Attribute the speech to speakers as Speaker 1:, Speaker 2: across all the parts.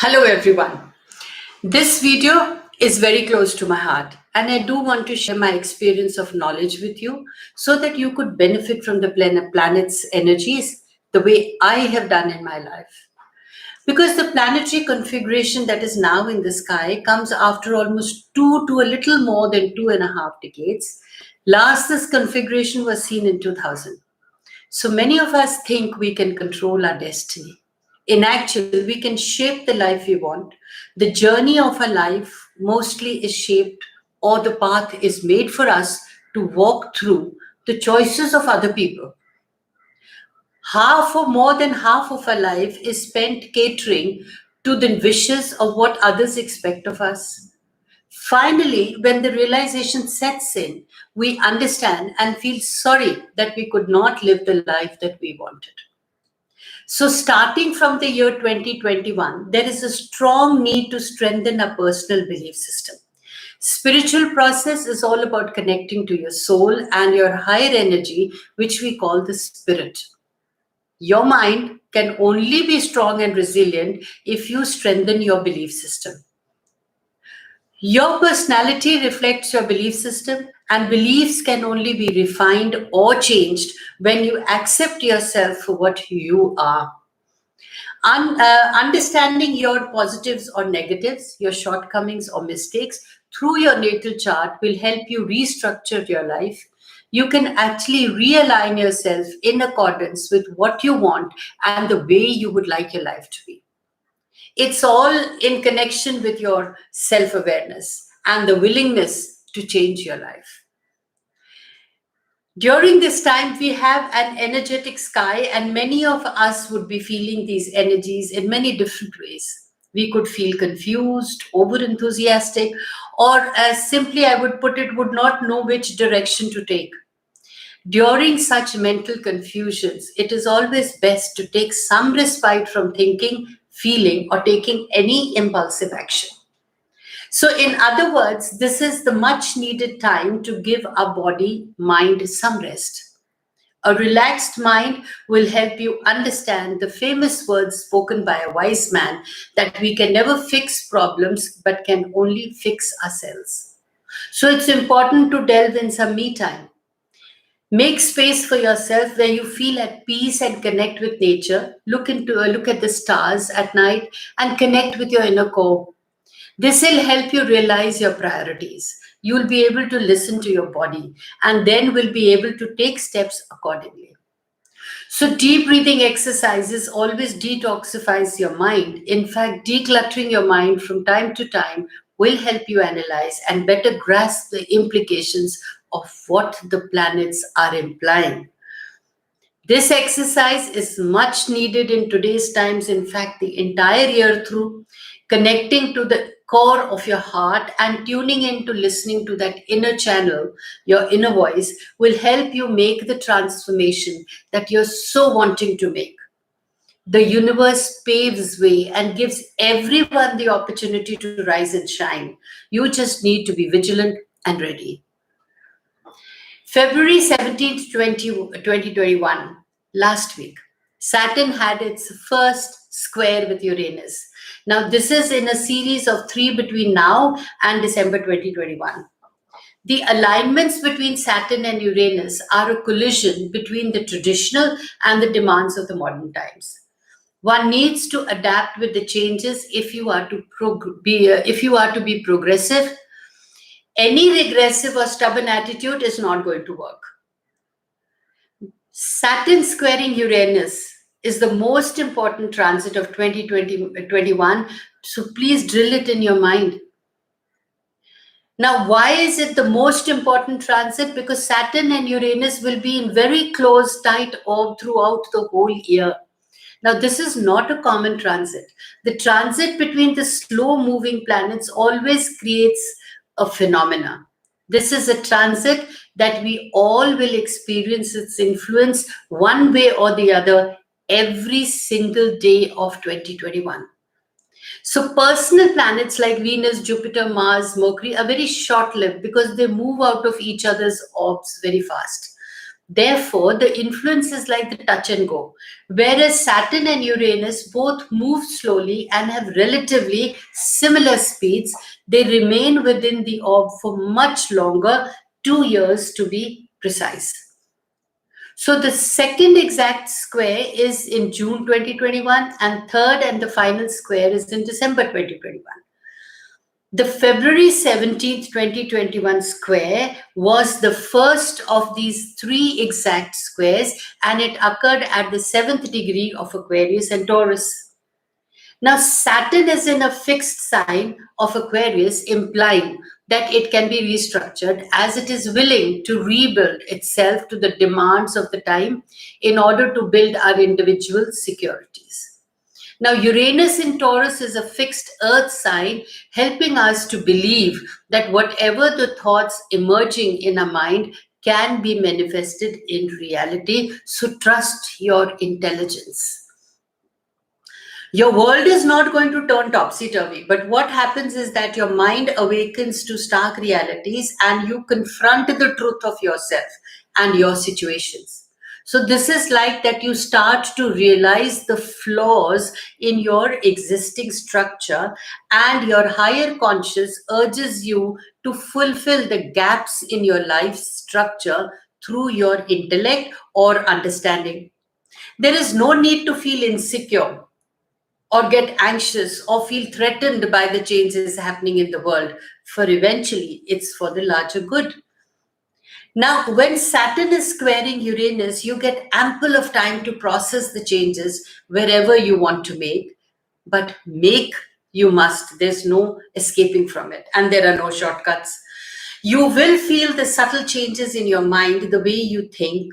Speaker 1: Hello everyone. This video is very close to my heart and I do want to share my experience of knowledge with you so that you could benefit from the planet's energies the way I have done in my life. Because the planetary configuration that is now in the sky comes after almost two to a little more than 2.5 decades. Last this configuration was seen in 2000. So many of us think we can control our destiny. In actual, we can shape the life we want. The journey of our life mostly is shaped, or the path is made for us to walk through the choices of other people. Half or more than half of our life is spent catering to the wishes of what others expect of us. Finally, when the realization sets in, we understand and feel sorry that we could not live the life that we wanted. So, starting from the year 2021, there is a strong need to strengthen our personal belief system. Spiritual process is all about connecting to your soul and your higher energy, which we call the spirit. Your mind can only be strong and resilient if you strengthen your belief system. Your personality reflects your belief system, and beliefs can only be refined or changed when you accept yourself for what you are. Understanding your positives or negatives, your shortcomings or mistakes through your natal chart will help you restructure your life. You can actually realign yourself in accordance with what you want and the way you would like your life to be. It's all in connection with your self-awareness and the willingness to change your life. During this time, we have an energetic sky, and many of us would be feeling these energies in many different ways. We could feel confused, over enthusiastic, or as simply I would put it, would not know which direction to take. During such mental confusions, it is always best to take some respite from thinking, feeling, or taking any impulsive action. So, in other words, this is the much needed time to give our body, mind some rest. A relaxed mind will help you understand the famous words spoken by a wise man that we can never fix problems but can only fix ourselves. So, it's important to delve in some me time. Make space for yourself where you feel at peace and connect with nature. Look at the stars at night and connect with your inner core. This will help you realize your priorities. You will be able to listen to your body and then will be able to take steps accordingly. So, deep breathing exercises always detoxifies your mind. In fact, decluttering your mind from time to time will help you analyze and better grasp the implications of what the planets are implying. This exercise is much needed in today's times, in fact, the entire year through, connecting to the core of your heart and tuning into listening to that inner channel, your inner voice, will help you make the transformation that you're so wanting to make. The universe paves way and gives everyone the opportunity to rise and shine. You just need to be vigilant and ready. February 17th, 2021, last week, Saturn had its first square with Uranus. Now, this is in a series of 3 between now and December 2021. The alignments between Saturn and Uranus are a collision between the traditional and the demands of the modern times. One needs to adapt with the changes if you are to be progressive. Any regressive or stubborn attitude is not going to work. Saturn squaring Uranus is the most important transit of 2021, so please drill it in your mind. Now, why is it the most important transit? Because Saturn and Uranus will be in very close, tight orb throughout the whole year. Now, this is not a common transit. The transit between the slow-moving planets always creates a phenomena. This is a transit that we all will experience its influence one way or the other every single day of 2021. So personal planets like Venus, Jupiter, Mars, Mercury are very short-lived because they move out of each other's orbs very fast. Therefore, the influence is like the touch and go. Whereas Saturn and Uranus both move slowly and have relatively similar speeds, they remain within the orb for much longer, 2 years to be precise. So the second exact square is in June 2021, and third and the final square is in December 2021. The February 17th, 2021 square was the first of these three exact squares, and it occurred at the 7th degree of Aquarius and Taurus. Now, Saturn is in a fixed sign of Aquarius, implying that it can be restructured as it is willing to rebuild itself to the demands of the time in order to build our individual securities. Now, Uranus in Taurus is a fixed earth sign, helping us to believe that whatever the thoughts emerging in our mind can be manifested in reality. So trust your intelligence. Your world is not going to turn topsy-turvy, but what happens is that your mind awakens to stark realities and you confront the truth of yourself and your situations. So this is like that you start to realize the flaws in your existing structure, and your higher conscious urges you to fulfill the gaps in your life structure through your intellect or understanding. There is no need to feel insecure or get anxious or feel threatened by the changes happening in the world, for eventually it's for the larger good. Now, when Saturn is squaring Uranus, you get ample of time to process the changes wherever you want to make, but make you must. There's no escaping from it, and there are no shortcuts. You will feel the subtle changes in your mind, the way you think,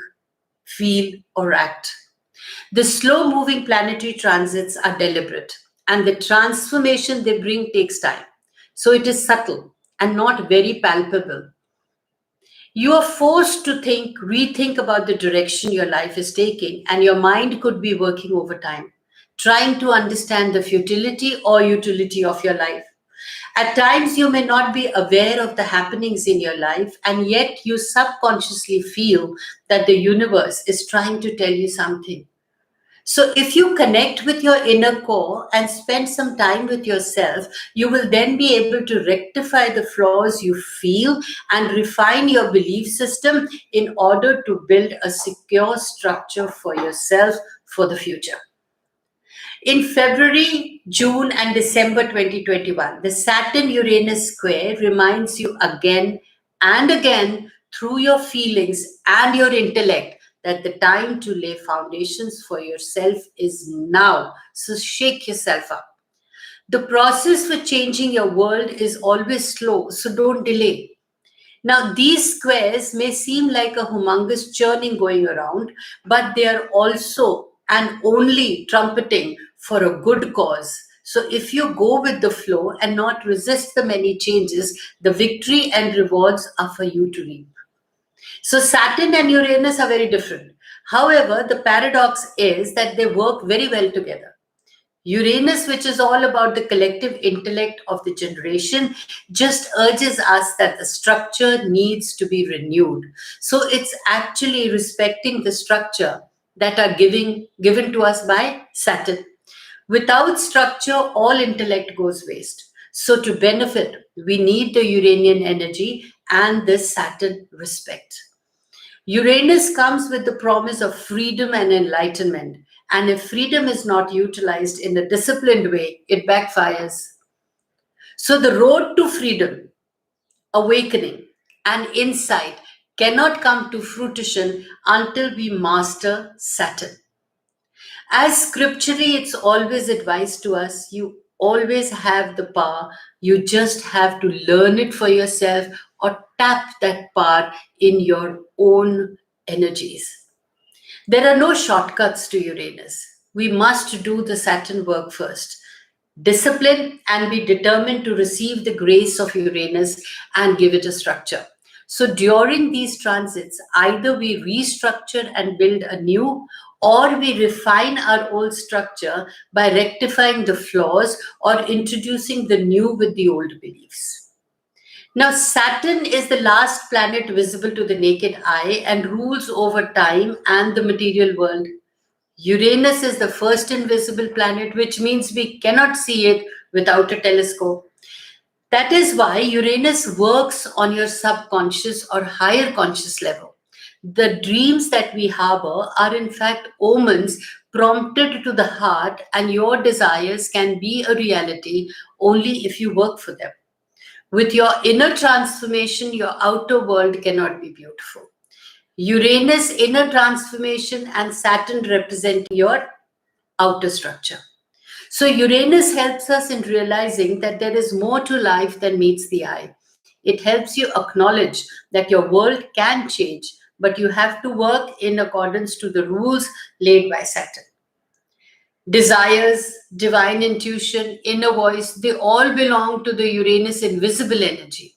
Speaker 1: feel, or act. The slow-moving planetary transits are deliberate, and the transformation they bring takes time. So it is subtle and not very palpable. You are forced to rethink about the direction your life is taking, and your mind could be working overtime, trying to understand the futility or utility of your life. At times, you may not be aware of the happenings in your life, and yet you subconsciously feel that the universe is trying to tell you something. So if you connect with your inner core and spend some time with yourself, you will then be able to rectify the flaws you feel and refine your belief system in order to build a secure structure for yourself for the future. In February, June, and December 2021, the Saturn-Uranus square reminds you again and again through your feelings and your intellect that the time to lay foundations for yourself is now. So shake yourself up. The process for changing your world is always slow, so don't delay. Now, these squares may seem like a humongous churning going around, but they are also and only trumpeting for a good cause. So if you go with the flow and not resist the many changes, the victory and rewards are for you to reap. So Saturn and Uranus are very different. However, the paradox is that they work very well together. Uranus, which is all about the collective intellect of the generation, just urges us that the structure needs to be renewed. So it's actually respecting the structure that are given to us by Saturn. Without structure, all intellect goes waste. So to benefit, we need the Uranian energy and the Saturn respect. Uranus comes with the promise of freedom and enlightenment. And if freedom is not utilized in a disciplined way, it backfires. So the road to freedom, awakening, and insight cannot come to fruition until we master Saturn. As scripturally, it's always advised to us, you always have the power. You just have to learn it for yourself or tap that power in your own energies. There are no shortcuts to Uranus. We must do the Saturn work first. Discipline and be determined to receive the grace of Uranus and give it a structure. So during these transits, either we restructure and build anew, or we refine our old structure by rectifying the flaws or introducing the new with the old beliefs. Now, Saturn is the last planet visible to the naked eye and rules over time and the material world. Uranus is the first invisible planet, which means we cannot see it without a telescope. That is why Uranus works on your subconscious or higher conscious level. The dreams that we harbor are in fact omens prompted to the heart, and your desires can be a reality only if you work for them. With your inner transformation, your outer world cannot be beautiful. Uranus, inner transformation, and Saturn represent your outer structure. So Uranus helps us in realizing that there is more to life than meets the eye. It helps you acknowledge that your world can change, but you have to work in accordance to the rules laid by Saturn. Desires, divine intuition, inner voice, they all belong to the Uranus invisible energy.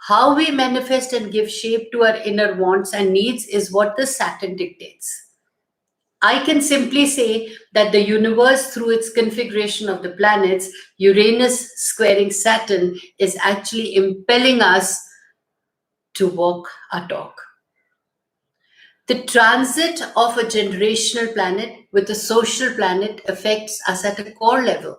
Speaker 1: How we manifest and give shape to our inner wants and needs is what the Saturn dictates. I can simply say that the universe, through its configuration of the planets, Uranus squaring Saturn, is actually impelling us to walk our talk. The transit of a generational planet with a social planet affects us at a core level.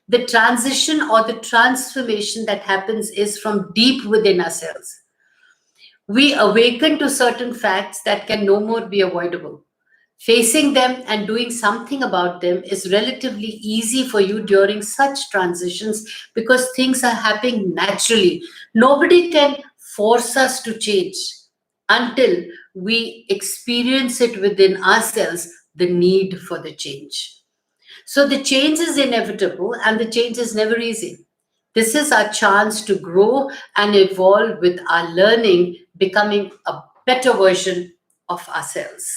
Speaker 1: The transition or the transformation that happens is from deep within ourselves. We awaken to certain facts that can no more be avoidable. Facing them and doing something about them is relatively easy for you during such transitions because things are happening naturally. Nobody can force us to change until we experience it within ourselves, the need for the change. So the change is inevitable and the change is never easy. This is our chance to grow and evolve with our learning, becoming a better version of ourselves.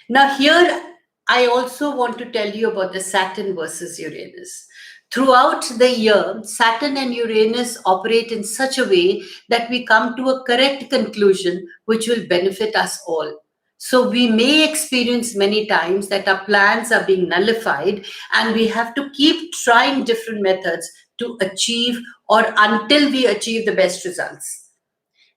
Speaker 1: Now, here I also want to tell you about the Saturn versus Uranus. Throughout the year, Saturn and Uranus operate in such a way that we come to a correct conclusion which will benefit us all. So we may experience many times that our plans are being nullified and we have to keep trying different methods to achieve or until we achieve the best results.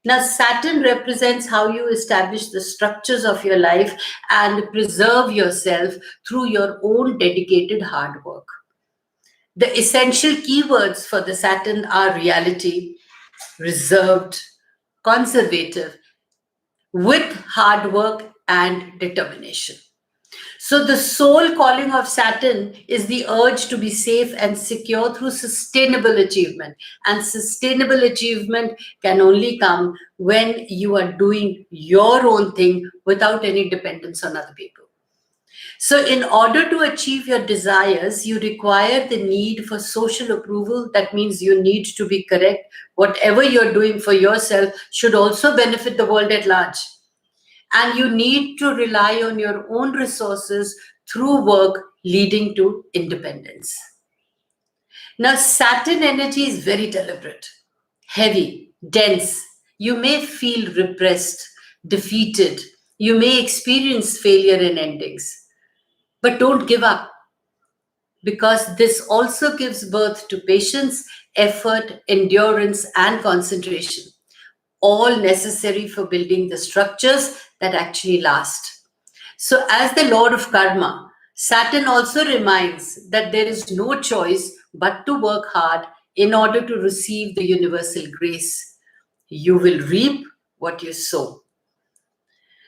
Speaker 1: Now, Saturn represents how you establish the structures of your life and preserve yourself through your own dedicated hard work. The essential keywords for the Saturn are reality, reserved, conservative, with hard work and determination. So the sole calling of Saturn is the urge to be safe and secure through sustainable achievement. And sustainable achievement can only come when you are doing your own thing without any dependence on other people. So in order to achieve your desires, you require the need for social approval. That means you need to be correct. Whatever you're doing for yourself should also benefit the world at large. And you need to rely on your own resources through work leading to independence. Now, Saturn energy is very deliberate, heavy, dense. You may feel repressed, defeated. You may experience failure and endings. But don't give up, because this also gives birth to patience, effort, endurance, and concentration, all necessary for building the structures that actually last. So, as the Lord of Karma, Saturn also reminds that there is no choice but to work hard in order to receive the universal grace. You will reap what you sow.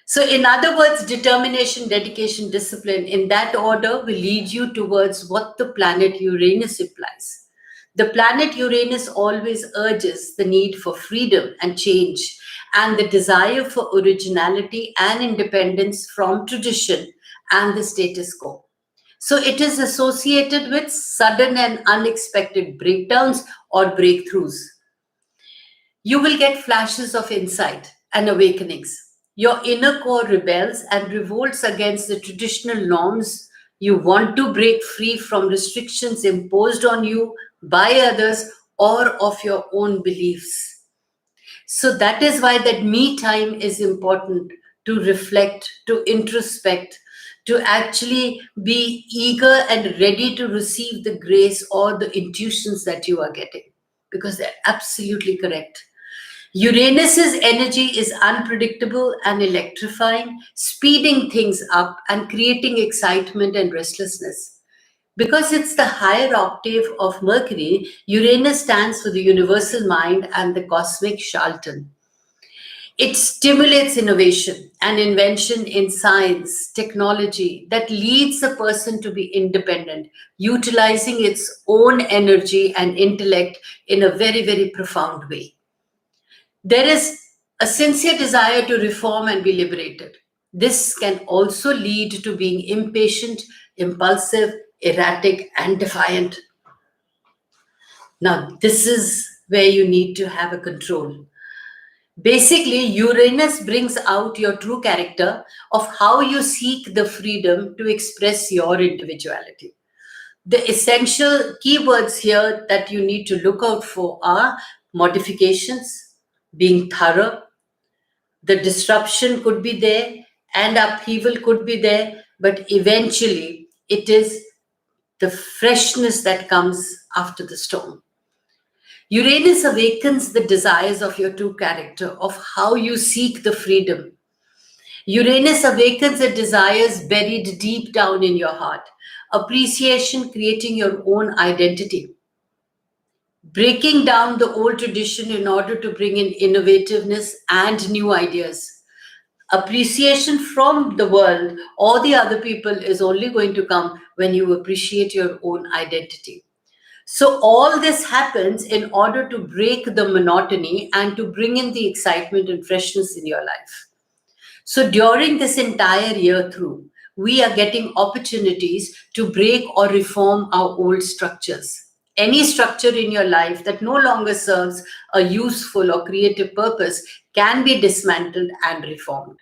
Speaker 1: So, in other words, determination, dedication, discipline, in that order will lead you towards what the planet Uranus implies. The planet Uranus always urges the need for freedom and change and the desire for originality and independence from tradition and the status quo. So it is associated with sudden and unexpected breakdowns or breakthroughs. You will get flashes of insight and awakenings. Your inner core rebels and revolts against the traditional norms. You want to break free from restrictions imposed on you by others or of your own beliefs. So that is why that me time is important, to reflect, to introspect, to actually be eager and ready to receive the grace or the intuitions that you are getting. because they're absolutely correct. Uranus's energy is unpredictable and electrifying, speeding things up and creating excitement and restlessness. Because it's the higher octave of Mercury, Uranus stands for the universal mind and the cosmic charlatan. It stimulates innovation and invention in science, technology that leads a person to be independent, utilizing its own energy and intellect in a very, very profound way. There is a sincere desire to reform and be liberated. This can also lead to being impatient, impulsive, erratic, and defiant. Now, this is where you need to have a control. Basically, Uranus brings out your true character of how you seek the freedom to express your individuality. The essential keywords here that you need to look out for are modifications, being thorough, the disruption could be there and upheaval could be there, but eventually it is the freshness that comes after the storm. Uranus awakens the desires of your true character, of how you seek the freedom. Uranus awakens the desires buried deep down in your heart, appreciation creating your own identity, breaking down the old tradition in order to bring in innovativeness and new ideas. Appreciation from the world or the other people is only going to come when you appreciate your own identity. So all this happens in order to break the monotony and to bring in the excitement and freshness in your life. So during this entire year through, we are getting opportunities to break or reform our old structures. Any structure in your life that no longer serves a useful or creative purpose can be dismantled and reformed.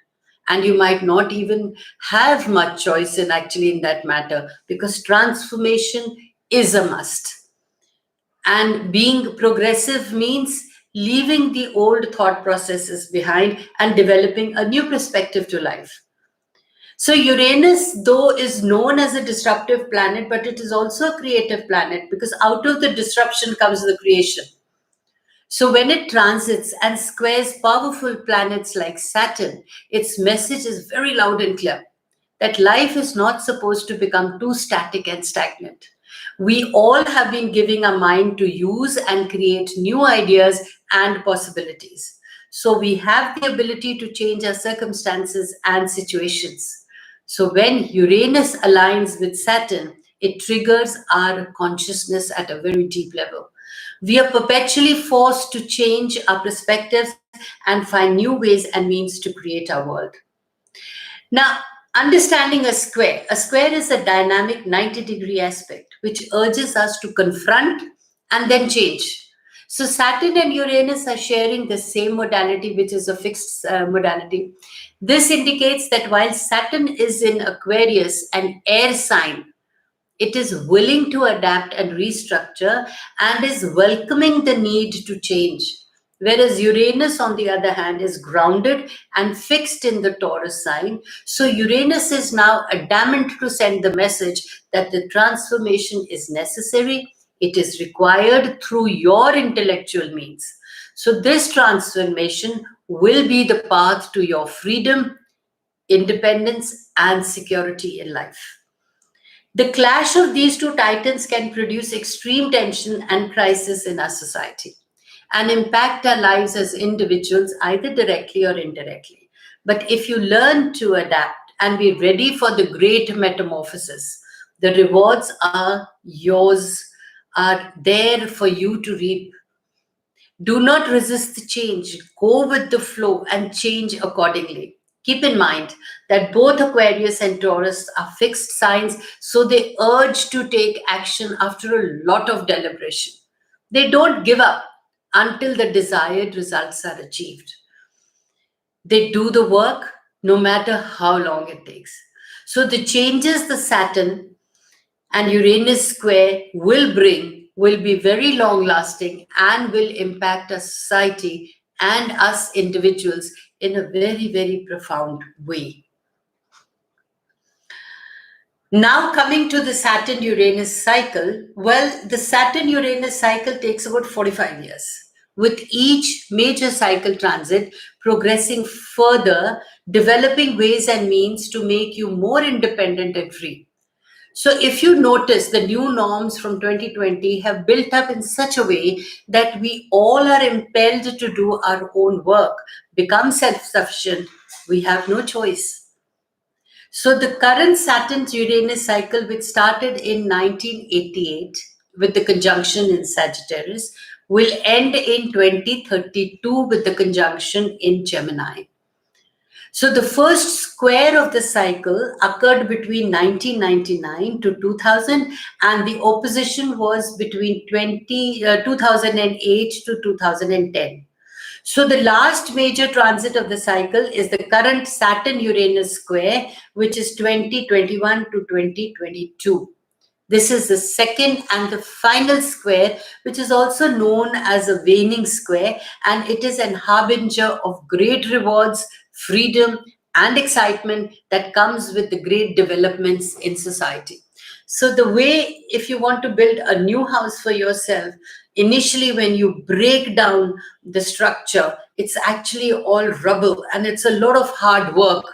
Speaker 1: And you might not even have much choice in that matter, because transformation is a must. And being progressive means leaving the old thought processes behind and developing a new perspective to life. So Uranus, though, is known as a disruptive planet, but it is also a creative planet, because out of the disruption comes the creation. So when it transits and squares powerful planets like Saturn, its message is very loud and clear that life is not supposed to become too static and stagnant. We all have been giving our mind to use and create new ideas and possibilities. So we have the ability to change our circumstances and situations. So when Uranus aligns with Saturn, it triggers our consciousness at a very deep level. We are perpetually forced to change our perspectives and find new ways and means to create our world. Now, understanding a square is a dynamic 90-degree aspect which urges us to confront and then change. So Saturn and Uranus are sharing the same modality, which is a fixed modality. This indicates that while Saturn is in Aquarius, an air sign, it is willing to adapt and restructure and is welcoming the need to change. Whereas Uranus, on the other hand, is grounded and fixed in the Taurus sign. So Uranus is now adamant to send the message that the transformation is necessary. It is required through your intellectual means. So this transformation will be the path to your freedom, independence, and security in life. The clash of these two titans can produce extreme tension and crisis in our society and impact our lives as individuals, either directly or indirectly. But if you learn to adapt and be ready for the great metamorphosis, the rewards are yours, are there for you to reap. Do not resist the change. Go with the flow and change accordingly. Keep in mind that both Aquarius and Taurus are fixed signs, so they urge to take action after a lot of deliberation. They don't give up until the desired results are achieved. They do the work no matter how long it takes. So the changes the Saturn and Uranus square will bring will be very long lasting and will impact our society and us individuals in a very, very profound way. Now coming to the Saturn-Uranus cycle, well, the Saturn-Uranus cycle takes about 45 years, with each major cycle transit progressing further, developing ways and means to make you more independent and free. So if you notice, the new norms from 2020 have built up in such a way that we all are impelled to do our own work, become self-sufficient. We have no choice. So the current Saturn-Uranus cycle, which started in 1988 with the conjunction in Sagittarius, will end in 2032 with the conjunction in Gemini. So the first square of the cycle occurred between 1999 to 2000, and the opposition was between 2008 to 2010. So the last major transit of the cycle is the current Saturn-Uranus square, which is 2021 to 2022. This is the second and the final square, which is also known as a waning square, and it is an harbinger of great rewards, freedom, and excitement that comes with the great developments in society. So the way, if you want to build a new house for yourself, initially when you break down the structure, it's actually all rubble and it's a lot of hard work.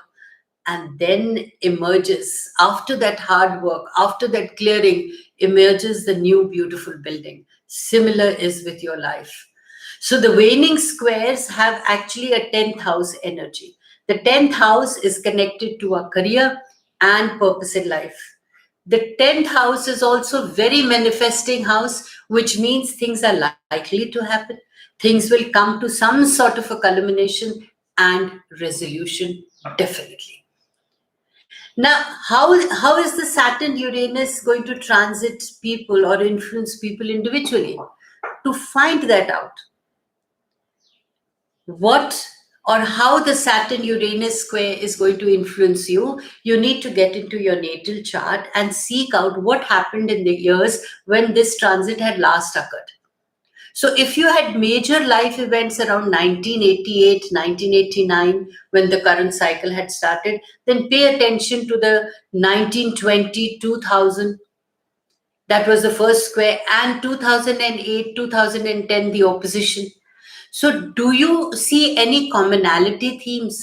Speaker 1: And then emerges, after that hard work, after that clearing, emerges the new beautiful building. Similar is with your life. So the waning squares have actually a 10th house energy. The 10th house is connected to our career and purpose in life. The 10th house is also very manifesting house, which means things are likely to happen. Things will come to some sort of a culmination and resolution, definitely. Now, how is the Saturn-Uranus going to transit people or influence people individually? To find that out, what or how the Saturn-Uranus square is going to influence you, you need to get into your natal chart and seek out what happened in the years when this transit had last occurred. So if you had major life events around 1988, 1989, when the current cycle had started, then pay attention to the 1920, 2000. That was the first square, and 2008, 2010, the opposition. So do you see any commonality themes?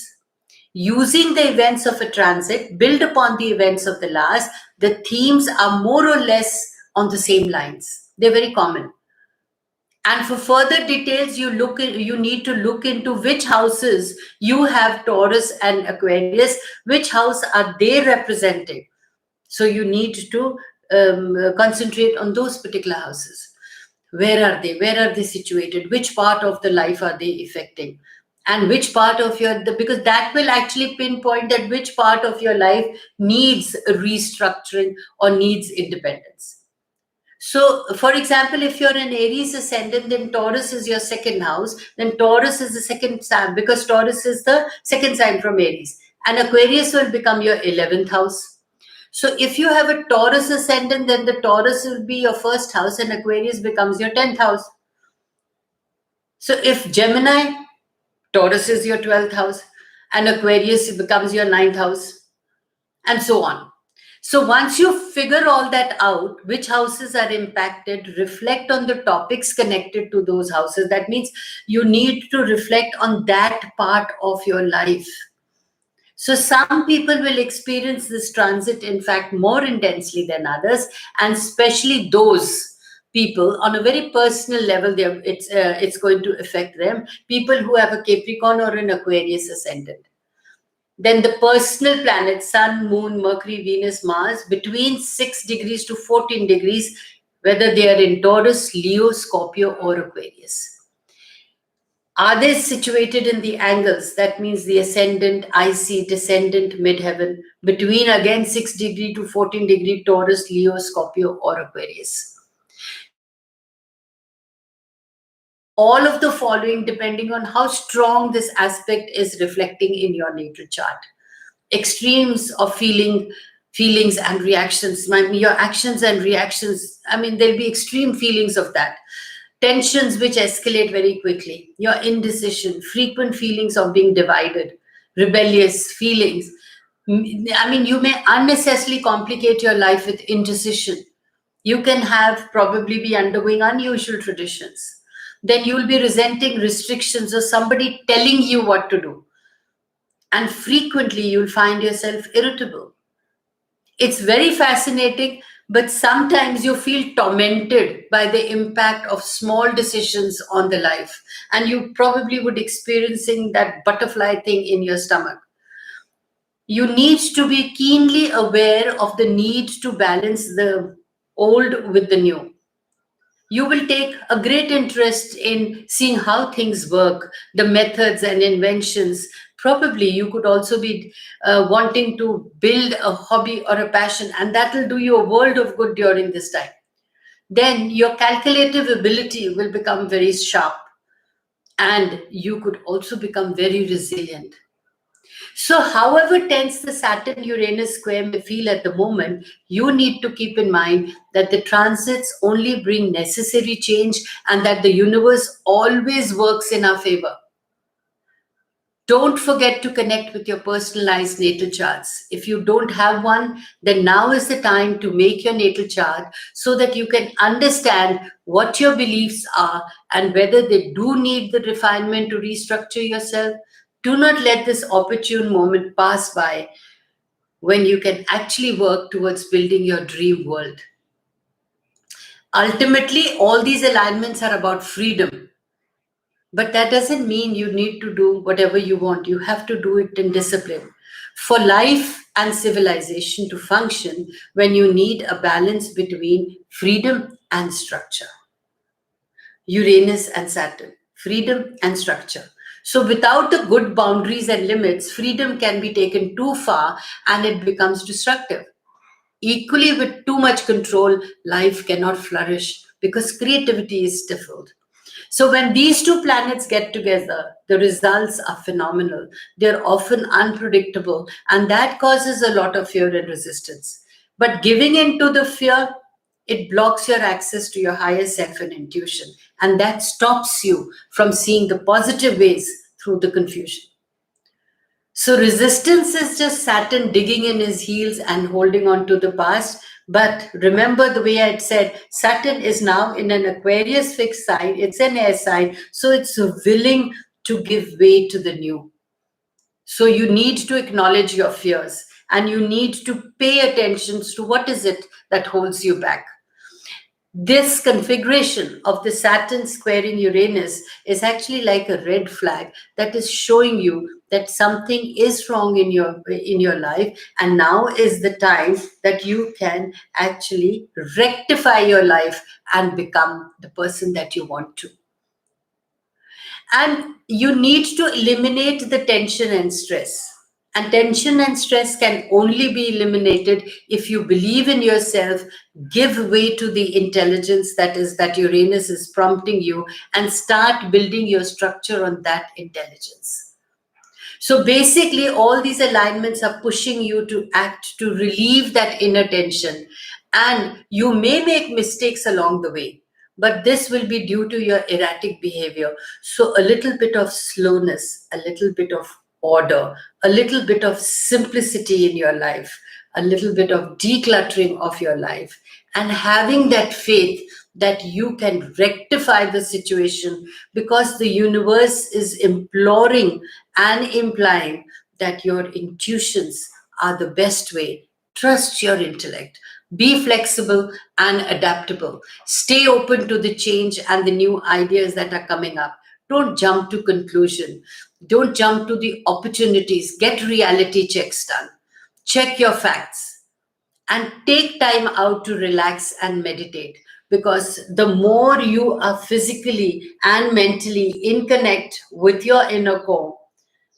Speaker 1: Using the events of a transit, build upon the events of the last, the themes are more or less on the same lines. They're very common. And for further details, you need to look into which houses you have Taurus and Aquarius, which house are they representing. So you need to concentrate on those particular houses. Where are they? Where are they situated? Which part of the life are they affecting? And which part of because that will actually pinpoint that which part of your life needs restructuring or needs independence. So, for example, if you're an Aries ascendant, then Taurus is your second house. Then Taurus is the second sign, because Taurus is the second sign from Aries. And Aquarius will become your 11th house. So if you have a Taurus ascendant, then the Taurus will be your first house and Aquarius becomes your 10th house. So if Gemini, Taurus is your 12th house and Aquarius becomes your 9th house, and so on. So once you figure all that out, which houses are impacted, reflect on the topics connected to those houses. That means you need to reflect on that part of your life. So some people will experience this transit, in fact, more intensely than others, and especially those people on a very personal level, it's going to affect them. People who have a Capricorn or an Aquarius ascendant. Then the personal planets, Sun, Moon, Mercury, Venus, Mars, between 6 degrees to 14 degrees, whether they are in Taurus, Leo, Scorpio, or Aquarius. Are they situated in the angles? That means the ascendant, IC, descendant, midheaven, between again 6 degree to 14 degree Taurus, Leo, Scorpio, or Aquarius. All of the following, depending on how strong this aspect is reflecting in your natal chart. Extremes of feelings and reactions, your actions and reactions, there'll be extreme feelings of that. Tensions which escalate very quickly, your indecision, frequent feelings of being divided, rebellious feelings, I mean, you may unnecessarily complicate your life with indecision. You can have probably be undergoing unusual traditions. Then you'll be resenting restrictions or somebody telling you what to do. And frequently you'll find yourself irritable. It's very fascinating, but sometimes you feel tormented by the impact of small decisions on the life. And you probably would experiencing that butterfly thing in your stomach. You need to be keenly aware of the need to balance the old with the new. You will take a great interest in seeing how things work, the methods and inventions. Probably you could also be wanting to build a hobby or a passion, and that will do you a world of good during this time. Then your calculative ability will become very sharp, and you could also become very resilient. So, however tense the Saturn Uranus square may feel at the moment, you need to keep in mind that the transits only bring necessary change and that the universe always works in our favor. Don't forget to connect with your personalized natal charts. If you don't have one, then now is the time to make your natal chart so that you can understand what your beliefs are and whether they do need the refinement to restructure yourself. Do not let this opportune moment pass by when you can actually work towards building your dream world. Ultimately, all these alignments are about freedom. But that doesn't mean you need to do whatever you want. You have to do it in discipline. For life and civilization to function, when you need a balance between freedom and structure. Uranus and Saturn, freedom and structure. So, without the good boundaries and limits, freedom can be taken too far and it becomes destructive. Equally, with too much control, life cannot flourish because creativity is stifled. So, when these two planets get together, the results are phenomenal. They're often unpredictable, and that causes a lot of fear and resistance. But giving in to the fear, it blocks your access to your higher self and intuition, and that stops you from seeing the positive ways through the confusion. So resistance is just Saturn digging in his heels and holding on to the past. But remember the way I said, Saturn is now in an Aquarius fixed sign. It's an air sign. So it's willing to give way to the new. So you need to acknowledge your fears and you need to pay attention to what is it that holds you back. This configuration of the Saturn squaring Uranus is actually like a red flag that is showing you that something is wrong in your life, and now is the time that you can actually rectify your life and become the person that you want to. And you need to eliminate the tension and stress. And tension and stress can only be eliminated if you believe in yourself, give way to the intelligence that Uranus is prompting you, and start building your structure on that intelligence. So basically, all these alignments are pushing you to act to relieve that inner tension. And you may make mistakes along the way, but this will be due to your erratic behavior. So a little bit of slowness, a little bit of order, a little bit of simplicity in your life, a little bit of decluttering of your life, and having that faith that you can rectify the situation because the universe is imploring and implying that your intuitions are the best way. Trust your intellect. Be flexible and adaptable. Stay open to the change and the new ideas that are coming up. Don't jump to conclusion. Don't jump to the opportunities. Get reality checks done. Check your facts and take time out to relax and meditate, because the more you are physically and mentally in connect with your inner core,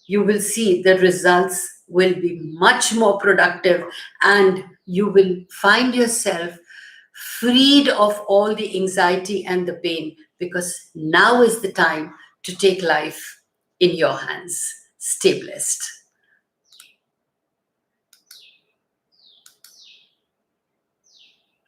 Speaker 1: you will see the results will be much more productive, and you will find yourself freed of all the anxiety and the pain, because now is the time to take life in your hands. Stay blessed.